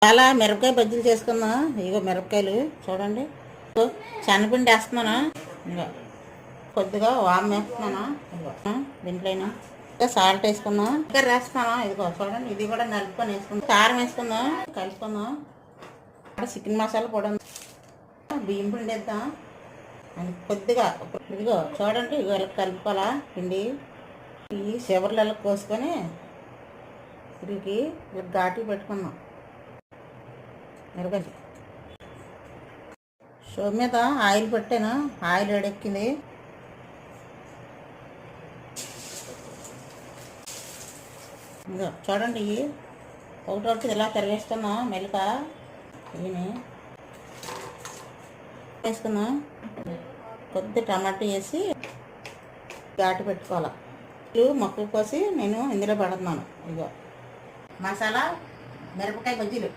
చాలా మిరపకాయ బజ్జీలు చేసుకుందాం. ఇగో మిరపకాయలు చూడండి. శనగపిండి వేస్తున్నాను. ఇగో కొద్దిగా వామ్ వేస్తున్నాను. ఇగో దీంట్లో ఇంకా సాల్ట్ వేసుకుందాం. ఇంకా వేస్తాను. ఇదిగో చూడండి, ఇది కూడా నలుపుకొని వేసుకుందాం. కారం వేసుకుందాం, కలుపుకుందాం. చికెన్ మసాలా కూడా బియ్యం పిండి వేద్దాం. కొద్దిగా ఇదిగో చూడండి, ఇగో కలుపుకోవాలా పిండి. ఈ చివర్లలో కోసుకొని వీటికి ఘాటు పెట్టుకుందాం. మిరపకాయ స్టవ్ మీద ఆయిల్ పెట్టాను. ఆయిల్ వేడెక్కింది. ఇదిగో చూడండి, ఒకటి ఇలా తరిగేసుకున్నాం. మెలక ఇవి వేసుకున్నాం. కొద్ది టమాటా వేసి ఘాటు పెట్టుకోవాలి. మొక్కలు కోసి నేను ఇందులో పెడుతున్నాను. ఇదిగో మసాలా మిరపకాయ బజ్జీలు.